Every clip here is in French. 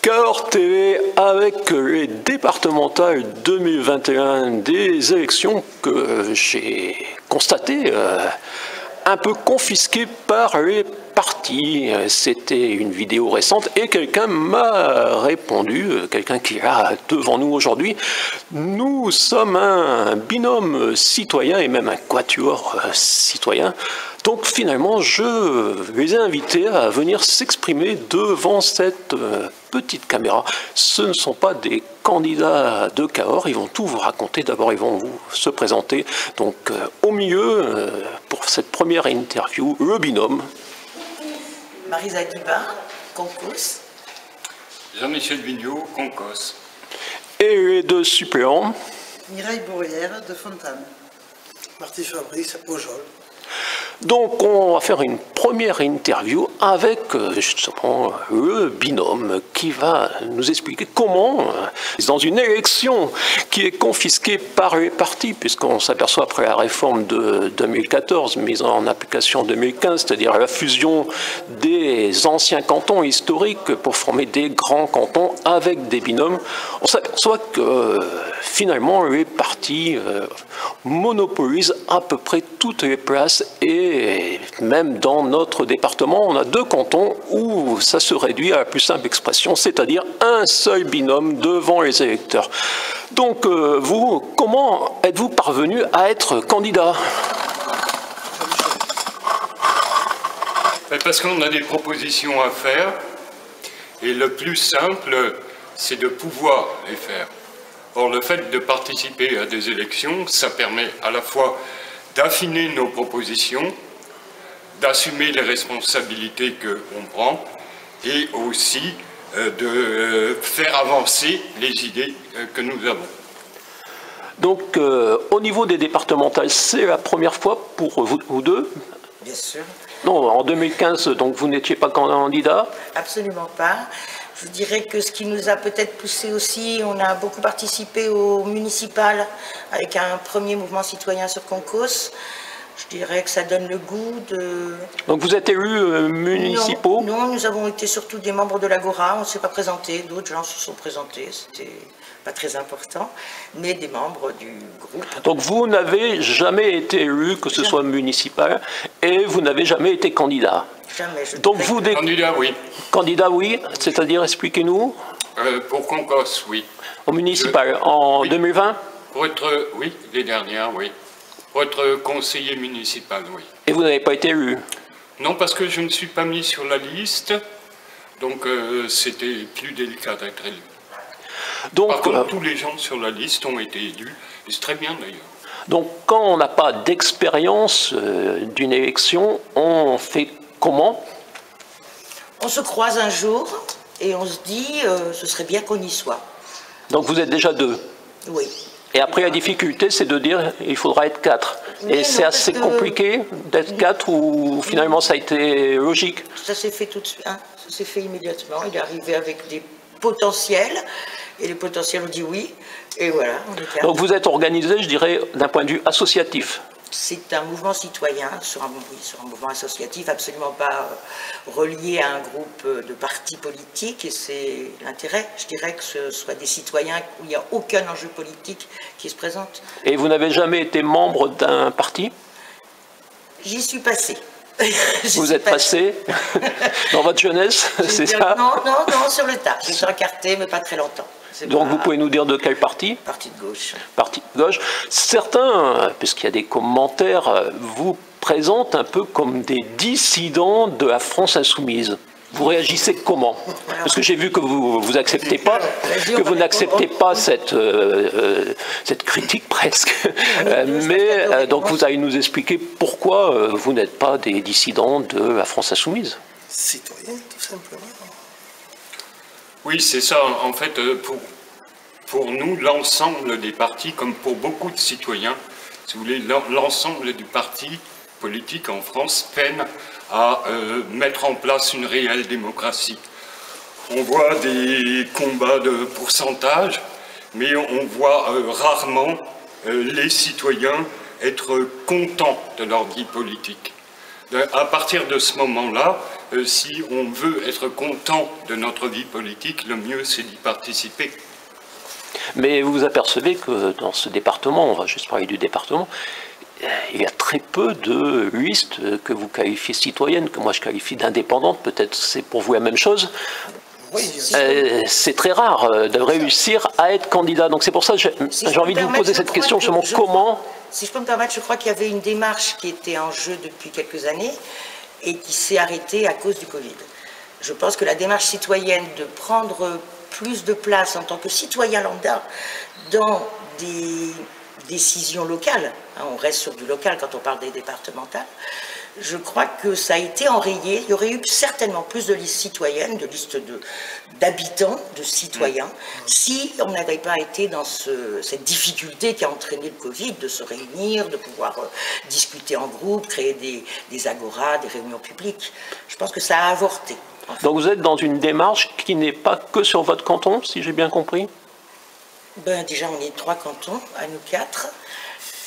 Cahors TV avec les départementales 2021 des élections que j'ai constatées un peu confisquées par les partis. C'était une vidéo récente et quelqu'un m'a répondu, quelqu'un qui est là devant nous aujourd'hui. Nous sommes un binôme citoyen et même un quatuor citoyen. Donc finalement, je les ai invités à venir s'exprimer devant cette petite caméra. Ce ne sont pas des candidats de Cahors, ils vont tout vous raconter. D'abord, ils vont vous se présenter. Donc au milieu, pour cette première interview, le binôme. Marisa Guibin, Concos. Jean-Michel Vigneault, Concos. Et les deux suppléants. Mireille Bourrière de Fontane. Marty Fabrice, Pojol. Donc on va faire une première interview avec justement le binôme qui va nous expliquer comment, dans une élection qui est confisquée par les partis, puisqu'on s'aperçoit après la réforme de 2014, mise en application en 2015, c'est-à-dire la fusion des anciens cantons historiques pour former des grands cantons avec des binômes, on s'aperçoit que finalement les partis monopolisent à peu près toutes les places et même dans notre département, on a deux cantons où ça se réduit à la plus simple expression, c'est-à-dire un seul binôme devant les électeurs. Donc vous, comment êtes-vous parvenu à être candidat ? Parce qu'on a des propositions à faire et le plus simple, c'est de pouvoir les faire. Or, le fait de participer à des élections, ça permet à la fois d'affiner nos propositions, d'assumer les responsabilités qu'on prend et aussi de faire avancer les idées que nous avons. Donc, au niveau des départementales, c'est la première fois pour vous deux ? Bien sûr. Non, en 2015, donc vous n'étiez pas candidat ? Absolument pas. Je dirais que ce qui nous a peut-être poussé aussi, on a beaucoup participé au municipal avec un premier mouvement citoyen sur Concos. Je dirais que ça donne le goût de... Donc vous êtes élus municipaux ? Non, nous avons été surtout des membres de l'Agora, on ne s'est pas présenté, d'autres gens se sont présentés, c'était pas très important, mais des membres du groupe. Donc vous n'avez jamais été élu, que ce soit municipal, et vous n'avez jamais été candidat ? Jamais. Donc vous, Candidat, oui. Candidat, oui, c'est-à-dire, expliquez-nous. Pour Concos, oui. Au municipal, en oui. 2020 ? Pour être, oui, les dernières, oui. Pour être conseiller municipal, oui. Et vous n'avez pas été élu? Non, parce que je ne suis pas mis sur la liste, donc c'était plus délicat d'être élu. Donc, par contre, tous les gens sur la liste ont été élus, et c'est très bien d'ailleurs. Donc quand on n'a pas d'expérience d'une élection, on fait comment? On se croise un jour et on se dit ce serait bien qu'on y soit. Donc vous êtes déjà deux? Oui. Et après la difficulté, c'est de dire il faudra être quatre. Mais et c'est assez compliqué d'être quatre ou finalement ça a été logique? Ça s'est fait tout de suite, hein. Ça s'est fait immédiatement. Il est arrivé avec des potentiels et les potentiels ont dit oui. Et voilà, on est quatre. Donc vous êtes organisé, je dirais, d'un point de vue associatif? C'est un mouvement citoyen, sur un mouvement associatif, absolument pas relié à un groupe de partis politiques, et c'est l'intérêt, je dirais, que ce soit des citoyens où il n'y a aucun enjeu politique qui se présente. Et vous n'avez jamais été membre d'un parti? J'y suis passée. Vous êtes passé dans votre jeunesse, c'est ça? Non, sur le tas. Je suis encartée, mais pas très longtemps. Donc vous pouvez nous dire de quel parti? Parti de gauche. Parti de gauche. Certains, puisqu'il y a des commentaires, vous présentent un peu comme des dissidents de la France insoumise. Vous réagissez comment? Parce que j'ai vu que vous acceptez pas, que vous n'acceptez pas cette critique presque. Mais donc vous allez nous expliquer pourquoi vous n'êtes pas des dissidents de la France insoumise. Citoyen, tout simplement. Oui, c'est ça. En fait, pour nous, l'ensemble des partis, comme pour beaucoup de citoyens, si vous voulez, l'ensemble du parti politique en France peine à mettre en place une réelle démocratie. On voit des combats de pourcentage, mais on voit rarement les citoyens être contents de leur vie politique. À partir de ce moment-là, si on veut être content de notre vie politique, le mieux c'est d'y participer. Mais vous apercevez que dans ce département, on va juste parler du département, il y a très peu de listes que vous qualifiez citoyennes, que moi je qualifie d'indépendantes, peut-être c'est pour vous la même chose. Oui, C'est très rare de réussir à être candidat. Donc c'est pour ça que j'ai envie de vous poser cette question, justement, comment... Si je peux me permettre, je crois qu'il y avait une démarche qui était en jeu depuis quelques années et qui s'est arrêtée à cause du Covid. Je pense que la démarche citoyenne de prendre plus de place en tant que citoyen lambda dans des décisions locales, hein, on reste sur du local quand on parle des départementales, je crois que ça a été enrayé. Il y aurait eu certainement plus de listes citoyennes, de listes d'habitants, de citoyens, si on n'avait pas été dans cette difficulté qui a entraîné le Covid, de se réunir, de pouvoir discuter en groupe, créer des agoras, des réunions publiques. Je pense que ça a avorté. En fait. Donc vous êtes dans une démarche qui n'est pas que sur votre canton, si j'ai bien compris? Ben, déjà, on est 3 cantons, à nous 4.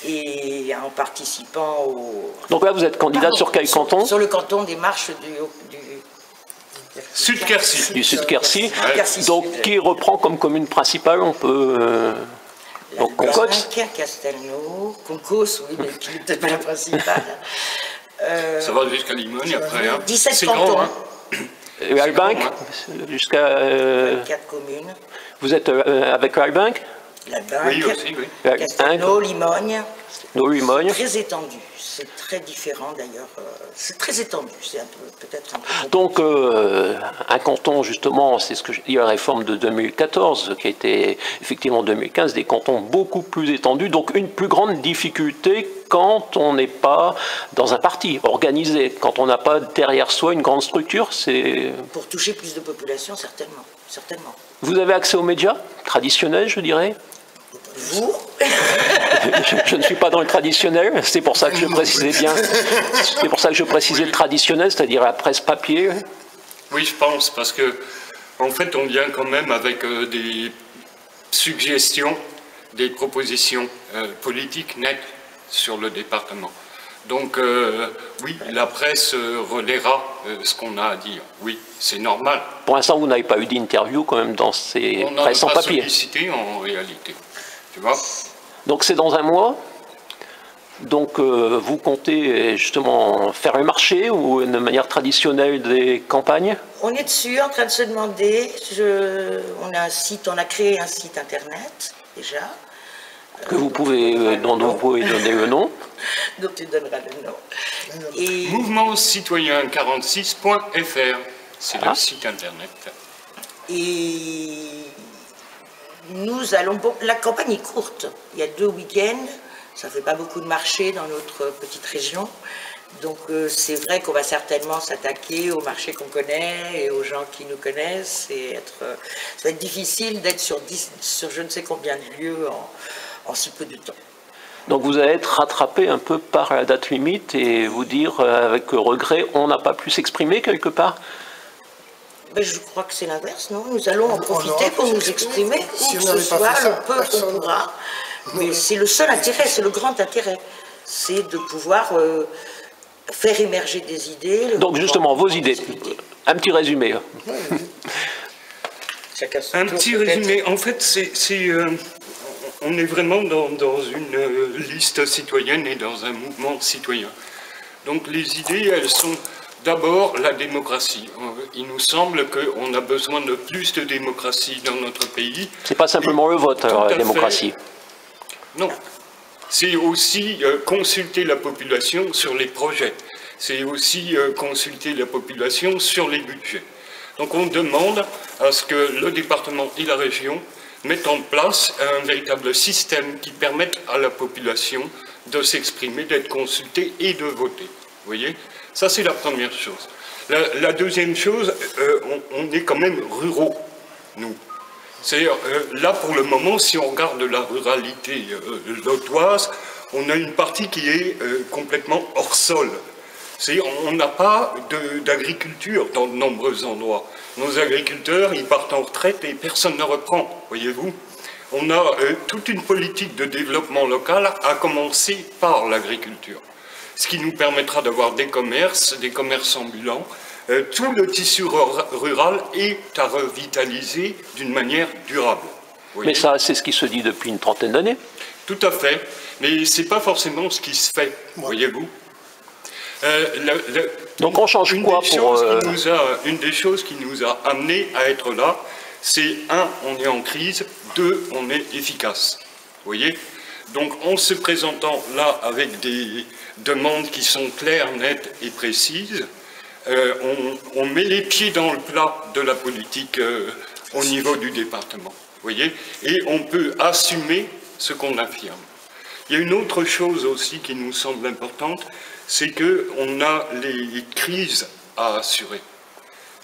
Et en participant au... Donc là, vous êtes candidat sur quel canton? Sur le canton des Marches du Sud-Quercy. Du Sud-Quercy. Quercy Donc Sud. qui reprend comme commune principale, on peut... donc Concos. Castelnau, Concos, oui, mais qui n'est peut-être pas la principale. Ça va jusqu'à Limogne après. Hein. 17 C'est cantons. grand, hein. Albinc, jusqu'à... 4 communes. vous êtes avec Albinc? La Banque, Oui, aussi, oui. Castelnau, Limogne. Limogne. Très étendu. C'est très différent d'ailleurs. C'est très étendu. C'est peut-être un peu... Donc, un canton, justement, c'est ce que il y a la réforme de 2014, qui a été effectivement en 2015, des cantons beaucoup plus étendus, donc une plus grande difficulté quand on n'est pas dans un parti organisé, quand on n'a pas derrière soi une grande structure, c'est... Pour toucher plus de population, certainement. Certainement. Vous avez accès aux médias traditionnels, je dirais? Vous je ne suis pas dans le traditionnel, c'est pour ça que je précisais bien, c'est pour ça que je précisais le traditionnel, c'est-à-dire la presse papier. Oui, je pense, parce que en fait, on vient quand même avec des suggestions, des propositions politiques nettes sur le département. Donc, oui, la presse relaiera ce qu'on a à dire. Oui, c'est normal. Pour l'instant, vous n'avez pas eu d'interview quand même dans ces presses en papier. On n'en a pas sollicité en réalité. Tu vois ? Donc c'est dans un mois. Donc vous comptez justement faire le marché ou de manière traditionnelle des campagnes? On est dessus en train de se demander. On a un site, on a créé un site internet déjà. Que vous pouvez, dont vous pouvez donner le nom. Donc tu donneras le nom. Et Mouvement citoyen 46.fr, c'est le site internet. Et nous allons... Bon, la campagne est courte. Il y a 2 week-ends. Ça ne fait pas beaucoup de marchés dans notre petite région. Donc c'est vrai qu'on va certainement s'attaquer aux marchés qu'on connaît et aux gens qui nous connaissent. Et ça va être difficile d'être sur je ne sais combien de lieux en si peu de temps. Donc vous allez être rattrapé un peu par la date limite et vous dire avec regret, on n'a pas pu s'exprimer quelque part? Ben, je crois que c'est l'inverse, non? Nous allons en profiter pour nous exprimer, où que ce soit, le peu qu'on pourra. Mais c'est le seul intérêt, c'est le grand intérêt. C'est de pouvoir faire émerger des idées. Donc justement, vos idées. Un petit résumé. Un petit résumé. En fait, on est vraiment dans une liste citoyenne et dans un mouvement citoyen. Donc les idées, elles sont... D'abord, la démocratie. Il nous semble qu'on a besoin de plus de démocratie dans notre pays. C'est pas simplement le vote, alors, la démocratie. Non. C'est aussi consulter la population sur les projets. C'est aussi consulter la population sur les budgets. Donc on demande à ce que le département et la région mettent en place un véritable système qui permette à la population de s'exprimer, d'être consultée et de voter. Vous voyez ? Ça, c'est la première chose. La deuxième chose, on est quand même ruraux, nous. C'est là, pour le moment, si on regarde la ruralité lotoise, on a une partie qui est complètement hors sol. On n'a pas d'agriculture dans de nombreux endroits. Nos agriculteurs, ils partent en retraite et personne ne reprend, voyez-vous. On a toute une politique de développement local, à commencer par l'agriculture. Ce qui nous permettra d'avoir des commerces ambulants, tout le tissu rural est à revitaliser d'une manière durable. Mais ça, c'est ce qui se dit depuis une trentaine d'années. Tout à fait, mais ce n'est pas forcément ce qui se fait, voyez-vous. Donc on change quoi pour... Une des choses qui nous a amené à être là, c'est on est en crise, 2, on est efficace. Vous voyez? Donc en se présentant là avec des demandes qui sont claires, nettes et précises, on met les pieds dans le plat de la politique au niveau du département. Vous voyez? Et on peut assumer ce qu'on affirme. Il y a une autre chose aussi qui nous semble importante, c'est qu'on a les crises à assurer.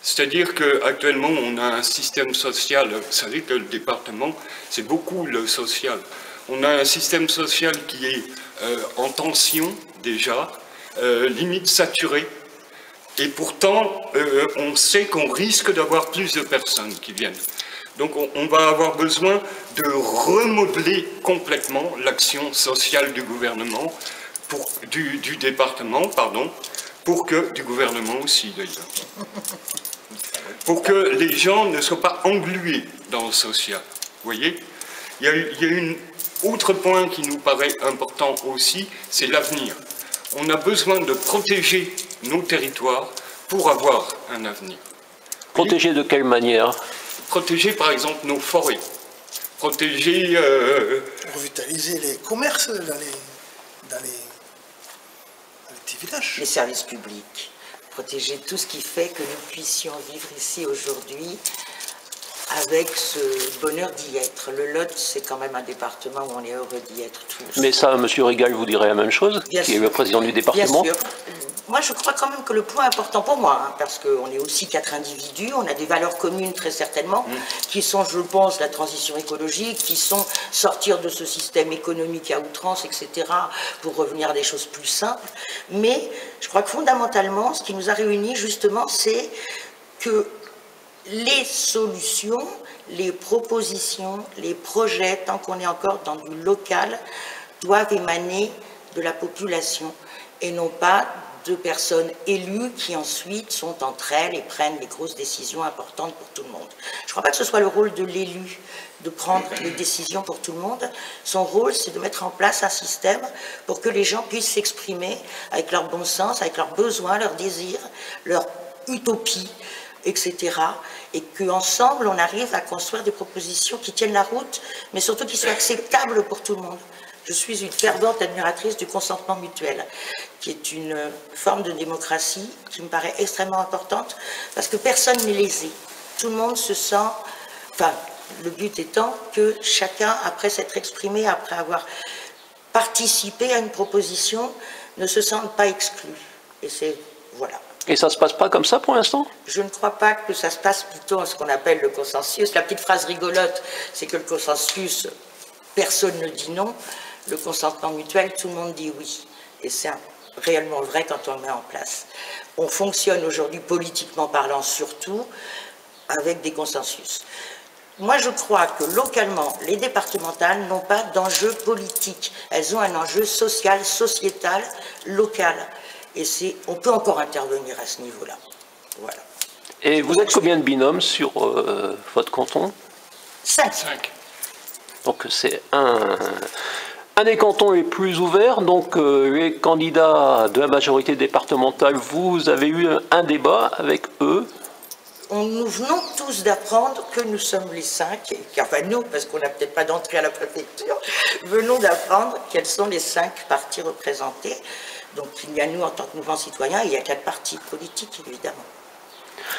C'est-à-dire qu'actuellement, on a un système social, vous savez que le département, c'est beaucoup le social. On a un système social qui est en tension déjà, limite saturé, et pourtant, on sait qu'on risque d'avoir plus de personnes qui viennent. Donc on va avoir besoin de remodeler complètement l'action sociale du gouvernement, du département, pardon, du gouvernement aussi d'ailleurs. Pour que les gens ne soient pas englués dans le social. Vous voyez? Il y a un autre point qui nous paraît important aussi, c'est l'avenir. On a besoin de protéger nos territoires pour avoir un avenir. Protéger de quelle manière? Protéger par exemple nos forêts. Protéger... Revitaliser les commerces dans les petits villages. Les services publics. Protéger tout ce qui fait que nous puissions vivre ici aujourd'hui avec ce bonheur d'y être. Le Lot, c'est quand même un département où on est heureux d'y être tous. Mais ça, M. Régal vous dirait la même chose, qui est le président du département. Bien sûr. Moi, je crois quand même que le point important pour moi, parce qu'on est aussi 4 individus, on a des valeurs communes très certainement, qui sont, je pense, la transition écologique, qui sont sortir de ce système économique à outrance, etc., pour revenir à des choses plus simples. Mais je crois que fondamentalement, ce qui nous a réunis, justement, c'est que les solutions, les propositions, les projets, tant qu'on est encore dans du local, doivent émaner de la population et non pas de personnes élues qui ensuite sont entre elles et prennent les grosses décisions importantes pour tout le monde. Je ne crois pas que ce soit le rôle de l'élu de prendre les décisions pour tout le monde. Son rôle, c'est de mettre en place un système pour que les gens puissent s'exprimer avec leur bon sens, avec leurs besoins, leurs désirs, leur utopie, etc. Et qu'ensemble, on arrive à construire des propositions qui tiennent la route, mais surtout qui soient acceptables pour tout le monde. Je suis une fervente admiratrice du consentement mutuel, qui est une forme de démocratie qui me paraît extrêmement importante, parce que personne n'est lésé. Tout le monde se sent... Enfin, le but étant que chacun, après s'être exprimé, après avoir participé à une proposition, ne se sente pas exclu. Et c'est... voilà. Et ça ne se passe pas comme ça pour l'instant? Je ne crois pas que ça se passe plutôt en ce qu'on appelle le consensus. La petite phrase rigolote, c'est que le consensus, personne ne dit non. Le consentement mutuel, tout le monde dit oui. Et c'est réellement vrai quand on le met en place. On fonctionne aujourd'hui, politiquement parlant, surtout avec des consensus. Moi, je crois que localement, les départementales n'ont pas d'enjeu politique. Elles ont un enjeu social, sociétal, local. Et on peut encore intervenir à ce niveau-là. Voilà. Et vous êtes combien de binômes sur votre canton? 5. Donc c'est un des cantons les plus ouverts, donc les candidats de la majorité départementale, vous avez eu un débat avec eux. Nous venons tous d'apprendre que nous sommes les 5, enfin nous, parce qu'on n'a peut-être pas d'entrée à la préfecture, venons d'apprendre quels sont les 5 partis représentés. Donc il y a nous en tant que mouvement citoyen, et il y a 4 partis politiques évidemment.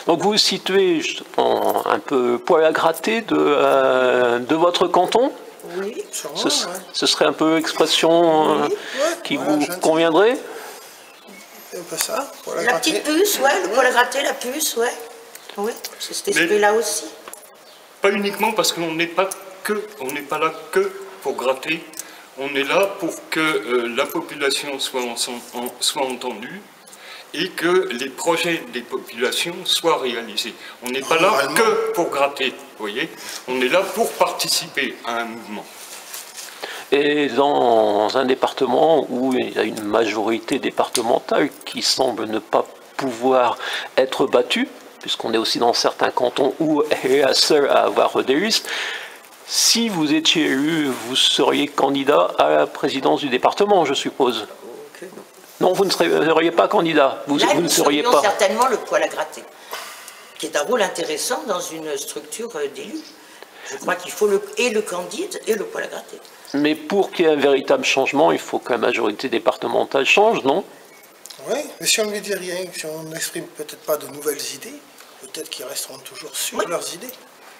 Donc vous vous situez justement un peu poil à gratter de votre canton? Oui, ce serait un peu l'expression qui vous conviendrait? Un peu ça. La petite puce, ouais, le poil à gratter, la puce, ouais. Oui, c'est cet esprit-là aussi. Pas uniquement parce qu'on n'est pas là que pour gratter. On est là pour que la population soit entendue et que les projets des populations soient réalisés. On n'est pas là que pour gratter, vous voyez. On est là pour participer à un mouvement. Et dans un département où il y a une majorité départementale qui semble ne pas pouvoir être battu, puisqu'on est aussi dans certains cantons où elle est la seule à avoir des listes. Si vous étiez élu, vous seriez candidat à la présidence du département, je suppose. Non, vous ne seriez pas candidat. Vous ne seriez pas. Certainement le poil à gratter, qui est un rôle intéressant dans une structure d'élus. Je crois qu'il faut et le candide et le poil à gratter. Mais pour qu'il y ait un véritable changement, il faut que la majorité départementale change, non? Oui, mais si on ne lui dit rien, si on n'exprime peut-être pas de nouvelles idées, peut-être qu'ils resteront toujours sur leurs idées.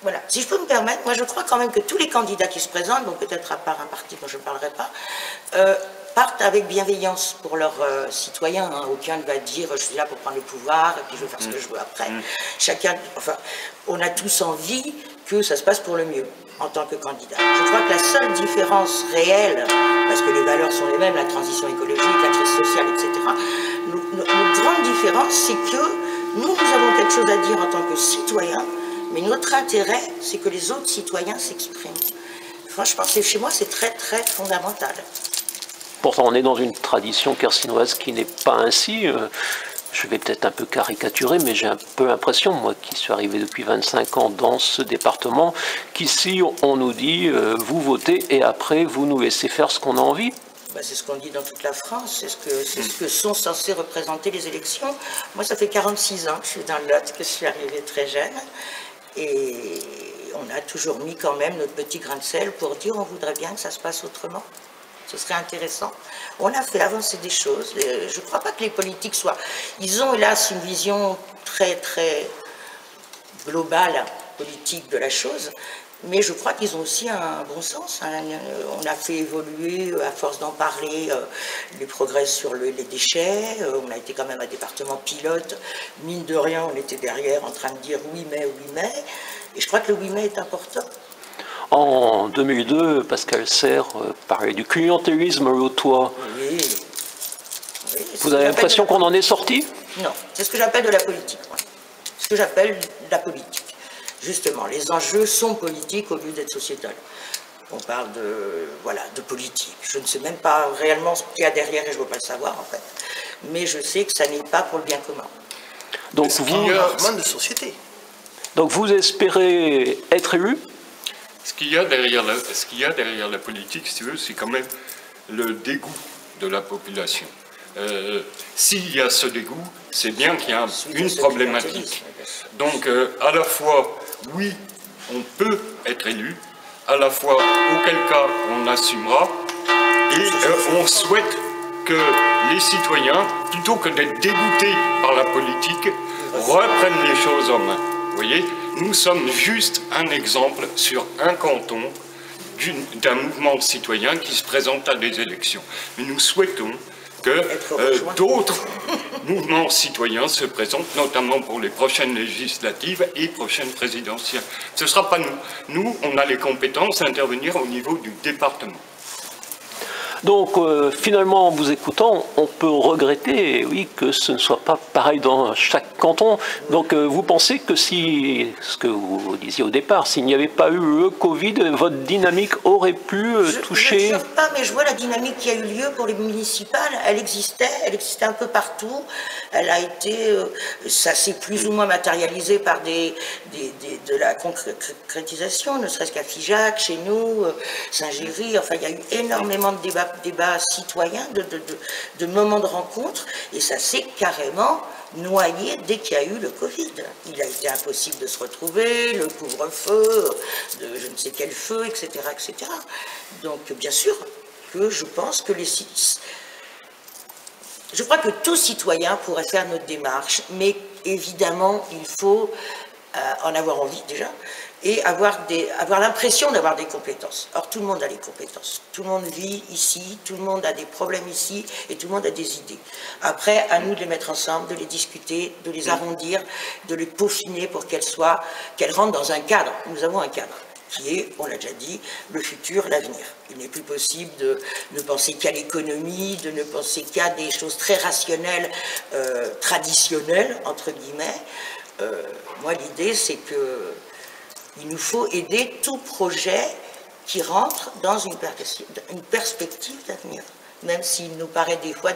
Voilà. Si je peux me permettre, moi je crois quand même que tous les candidats qui se présentent, donc peut-être à part un parti dont je ne parlerai pas, partent avec bienveillance pour leurs citoyens. Hein. Aucun ne va dire je suis là pour prendre le pouvoir et puis je vais faire ce que je veux après. Chacun, enfin, on a tous envie que ça se passe pour le mieux en tant que candidat. Je crois que la seule différence réelle, parce que les valeurs sont les mêmes, la transition écologique, la crise sociale, etc., notre grande différence, c'est que nous avons quelque chose à dire en tant que citoyens, mais notre intérêt, c'est que les autres citoyens s'expriment. Franchement, chez moi, c'est très, très fondamental. Pourtant, on est dans une tradition kersinoise qui n'est pas ainsi. Je vais peut-être un peu caricaturer, mais j'ai un peu l'impression, moi qui suis arrivé depuis 25 ans dans ce département, qu'ici, on nous dit vous votez et après, vous nous laissez faire ce qu'on a envie. Ben, c'est ce qu'on dit dans toute la France, c'est ce que sont censées représenter les élections. Moi, ça fait 46 ans que je suis dans le Lot, que je suis arrivée très jeune. Et on a toujours mis quand même notre petit grain de sel pour dire on voudrait bien que ça se passe autrement. Ce serait intéressant. On a fait avancer des choses. Je ne crois pas que les politiques soient... Ils ont hélas une vision très très globale, politique de la chose, mais je crois qu'ils ont aussi un bon sens. Hein. On a fait évoluer, à force d'en parler, les progrès sur les déchets. On a été quand même un département pilote. Mine de rien, on était derrière en train de dire oui mais, oui mais. Et je crois que le oui mais est important. En 2002, Pascal Serre parlait du clientélisme lotois. Oui. Vous avez l'impression qu'on en est sorti? Non, c'est ce que j'appelle de la politique. Moi. Ce que j'appelle de la politique. Justement, les enjeux sont politiques au lieu d'être sociétals. On parle de politique. Je ne sais même pas réellement ce qu'il y a derrière et je ne veux pas le savoir en fait. Mais je sais que ça n'est pas pour le bien commun. Donc de société. Donc vous espérez être élu? Ce qu'il y a derrière la politique, si tu veux, c'est quand même le dégoût de la population. S'il y a ce dégoût, c'est bien qu'il y a une problématique. Donc, à la fois, oui, on peut être élu, à la fois, auquel cas, on assumera, et on souhaite que les citoyens, plutôt que d'être dégoûtés par la politique, reprennent les choses en main. Vous voyez, nous sommes juste un exemple sur un canton d'un mouvement citoyen qui se présente à des élections. Mais nous souhaitons que d'autres mouvements citoyens se présentent, notamment pour les prochaines législatives et prochaines présidentielles. Ce ne sera pas nous. Nous, on a les compétences d'intervenir au niveau du département. Donc finalement, en vous écoutant, on peut regretter, oui, que ce ne soit pas pareil dans chaque canton. Donc vous pensez que si, ce que vous disiez au départ, s'il n'y avait pas eu le Covid, votre dynamique aurait pu toucher... Je ne sais pas, mais je vois la dynamique qui a eu lieu pour les municipales. Elle existait un peu partout. Elle a été... ça s'est plus ou moins matérialisé par de la concrétisation, ne serait-ce qu'à Figeac, chez nous, Saint-Géry. Enfin, il y a eu énormément de débats citoyens, de moments de rencontre, et ça s'est carrément noyé dès qu'il y a eu le Covid. Il a été impossible de se retrouver, le couvre-feu, de je ne sais quel feu, etc., etc. Donc, bien sûr que je pense que je crois que tout citoyen pourrait faire notre démarche, mais évidemment, il faut en avoir envie déjà, et avoir l'impression d'avoir des compétences. Or, tout le monde a des compétences. Tout le monde vit ici, tout le monde a des problèmes ici, et tout le monde a des idées. Après, à nous de les mettre ensemble, de les discuter, de les arrondir, de les peaufiner pour qu'elles rentrent dans un cadre. Nous avons un cadre qui est, on l'a déjà dit, le futur, l'avenir. Il n'est plus possible de ne penser qu'à l'économie, de ne penser qu'à des choses très rationnelles, traditionnelles, entre guillemets. Moi, l'idée, c'est que il nous faut aider tout projet qui rentre dans une perspective d'avenir, même s'il nous paraît des fois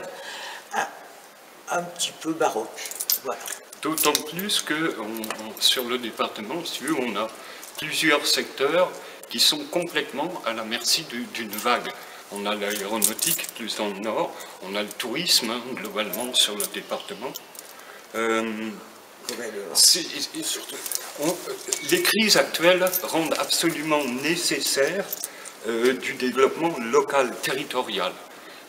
un petit peu baroque. Voilà. D'autant plus que sur le département, si tu veux, on a plusieurs secteurs qui sont complètement à la merci d'une vague. On a l'aéronautique plus dans le nord, on a le tourisme globalement sur le département. Les crises actuelles rendent absolument nécessaire du développement local, territorial.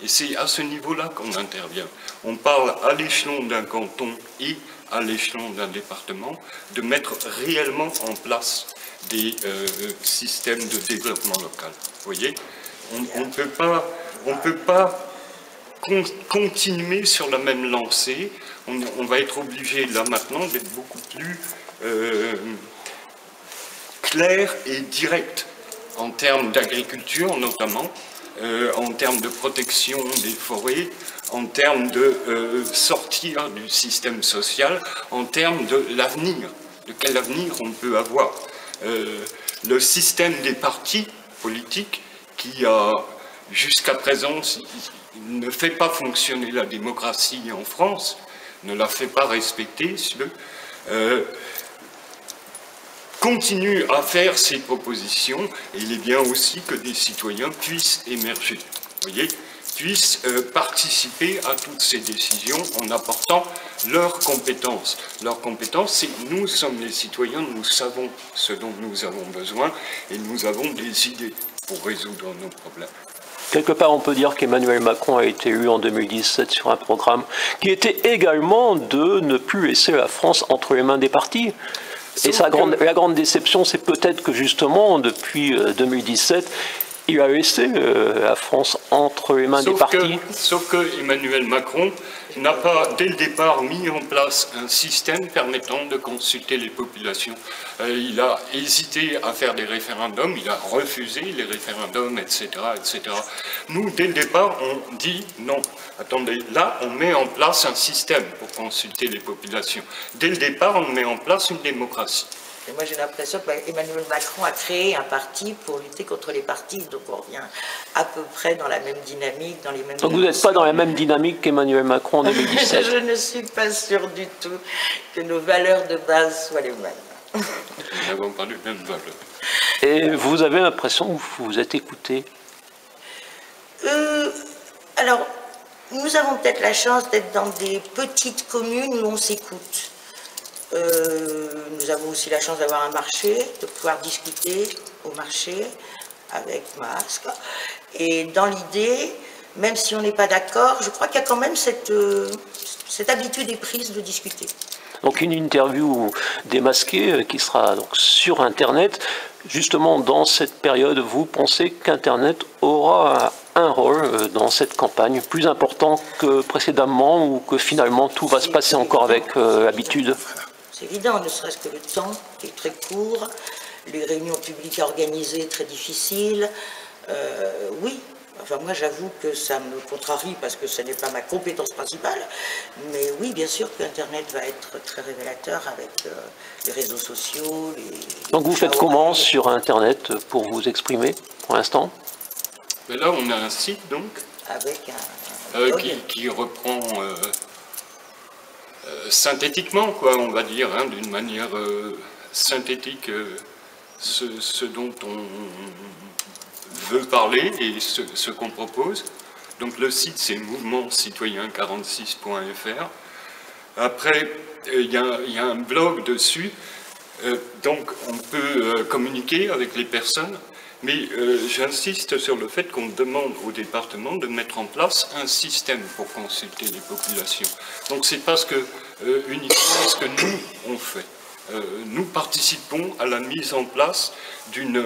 Et c'est à ce niveau-là qu'on intervient. On parle à l'échelon d'un canton et à l'échelon d'un département de mettre réellement en place des systèmes de développement local. Vous voyez, on ne peut pas continuer sur la même lancée. On va être obligé, là maintenant, d'être beaucoup plus clair et direct en termes d'agriculture notamment, en termes de protection des forêts, en termes de sortir du système social, en termes de l'avenir, de quel avenir on peut avoir. Le système des partis politiques qui a jusqu'à présent ne fait pas fonctionner la démocratie en France, ne la fait pas respecter, continue à faire ses propositions, et il est bien aussi que des citoyens puissent émerger, vous voyez, puissent participer à toutes ces décisions en apportant leurs compétences. Leurs compétences, c'est que nous sommes les citoyens, nous savons ce dont nous avons besoin, et nous avons des idées pour résoudre nos problèmes. Quelque part, on peut dire qu'Emmanuel Macron a été élu en 2017 sur un programme qui était également de ne plus laisser la France entre les mains des partis. Et la grande déception, c'est peut-être que justement, depuis 2017, il a laissé la France entre les mains des partis. Sauf que Emmanuel Macron n'a pas, dès le départ, mis en place un système permettant de consulter les populations. Il a hésité à faire des référendums, il a refusé les référendums, etc., etc. Nous, dès le départ, on dit non. Attendez, là, on met en place un système pour consulter les populations. Dès le départ, on met en place une démocratie. Et moi, j'ai l'impression qu'Emmanuel Macron a créé un parti pour lutter contre les partis. Donc, on revient à peu près dans la même dynamique, dans les mêmes... Donc, vous n'êtes pas dans la même dynamique qu'Emmanuel Macron en 2017. Je ne suis pas sûre du tout que nos valeurs de base soient les mêmes. Nous n'avons pas les mêmes valeurs. Et vous avez l'impression que vous vous êtes écouté? Alors, nous avons peut-être la chance d'être dans des petites communes où on s'écoute. Nous avons aussi la chance d'avoir un marché, de pouvoir discuter au marché avec masque. Et dans l'idée, même si on n'est pas d'accord, je crois qu'il y a quand même cette habitude est prise de discuter. Donc une interview démasquée qui sera donc sur Internet. Justement, dans cette période, vous pensez qu'Internet aura un rôle dans cette campagne plus important que précédemment ou que finalement tout va se passer encore avec l'habitude? C'est évident, ne serait-ce que le temps qui est très court, les réunions publiques organisées très difficiles. Oui, enfin moi j'avoue que ça me contrarie parce que ce n'est pas ma compétence principale, mais oui, bien sûr qu'Internet va être très révélateur avec les réseaux sociaux. Donc vous faites comment sur Internet pour vous exprimer pour l'instant? Là on a un site donc avec un qui reprend synthétiquement, quoi, on va dire, hein, d'une manière synthétique, ce dont on veut parler et ce qu'on propose. Donc le site, c'est mouvementcitoyen46.fr. Après, il y a un blog dessus, donc on peut communiquer avec les personnes, mais j'insiste sur le fait qu'on demande au département de mettre en place un système pour consulter les populations. Donc c'est parce que uniquement ce que nous on fait. Nous participons à la mise en place d'une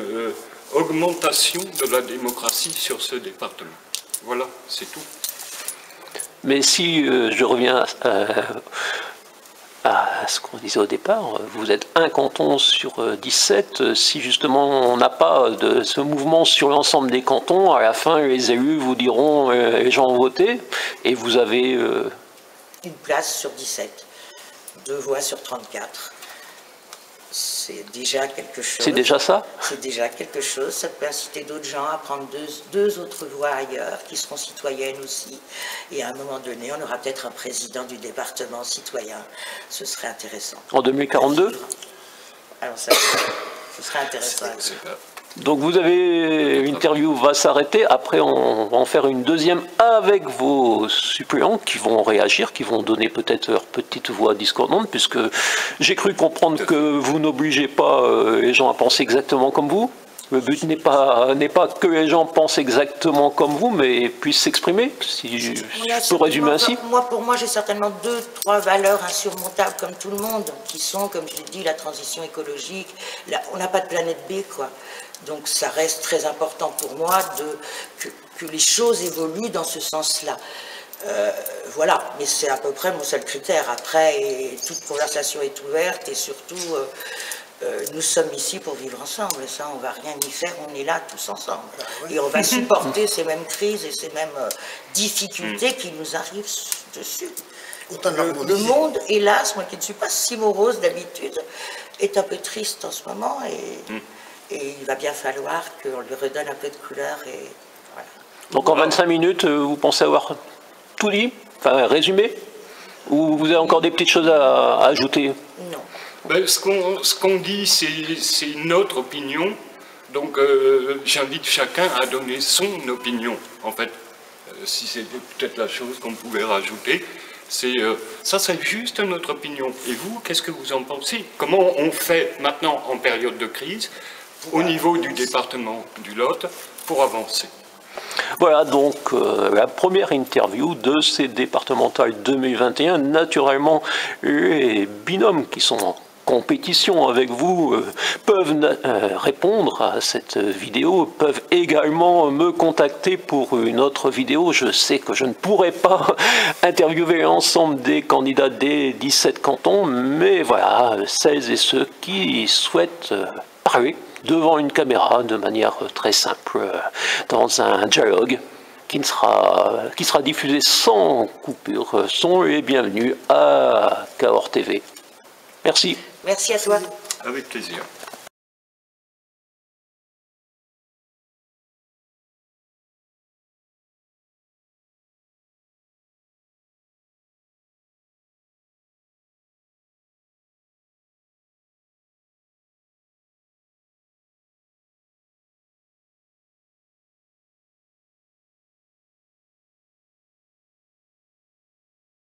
augmentation de la démocratie sur ce département. Voilà, c'est tout. Mais si je reviens à ce qu'on disait au départ, vous êtes un canton sur 17, si justement on n'a pas de ce mouvement sur l'ensemble des cantons, à la fin les élus vous diront les gens ont voté, et vous avez... Une place sur 17, 2 voix sur 34. c'est déjà quelque chose. C'est déjà ça? C'est déjà quelque chose. Ça peut inciter d'autres gens à prendre deux autres voies ailleurs, qui seront citoyennes aussi. Et à un moment donné, on aura peut-être un président du département citoyen. Ce serait intéressant. En 2042? Alors ça, ce serait intéressant. Donc vous avez, l'interview va s'arrêter, après on va en faire une deuxième avec vos suppléants qui vont réagir, qui vont donner peut-être leur petite voix discordante, puisque j'ai cru comprendre que vous n'obligez pas les gens à penser exactement comme vous. Le but n'est pas que les gens pensent exactement comme vous, mais puissent s'exprimer, si je peux résumer ainsi. Pour moi, j'ai certainement 2-3 valeurs insurmontables comme tout le monde, qui sont, comme je l'ai dit, la transition écologique. On n'a pas de planète B, quoi. Donc ça reste très important pour moi que les choses évoluent dans ce sens-là. Voilà, mais c'est à peu près mon seul critère. Après, toute conversation est ouverte et surtout, nous sommes ici pour vivre ensemble. Ça, on ne va rien y faire, on est là tous ensemble. Et on va supporter ces mêmes crises et ces mêmes difficultés qui nous arrivent dessus. Le monde, hélas, moi qui ne suis pas si morose d'habitude, est un peu triste en ce moment et il va bien falloir qu'on lui redonne un peu de couleur. Et voilà. Donc en 25 minutes, vous pensez avoir tout dit, enfin résumé, ou vous avez encore des petites choses à ajouter? Non. Ben, ce qu'on dit, c'est notre opinion. Donc j'invite chacun à donner son opinion. En fait, si c'était peut-être la chose qu'on pouvait rajouter, ça serait juste notre opinion. Et vous, qu'est-ce que vous en pensez? Comment on fait maintenant en période de crise au niveau du département du Lot pour avancer? Voilà donc la première interview de ces départementales 2021. Naturellement, les binômes qui sont en compétition avec vous peuvent répondre à cette vidéo, peuvent également me contacter pour une autre vidéo. Je sais que je ne pourrai pas interviewer l'ensemble des candidats des 17 cantons, mais voilà, celles et ceux qui souhaitent parler devant une caméra de manière très simple, dans un dialogue qui sera diffusé sans coupure, sont les bienvenus à Cahors TV. Merci. Merci à toi. Avec plaisir.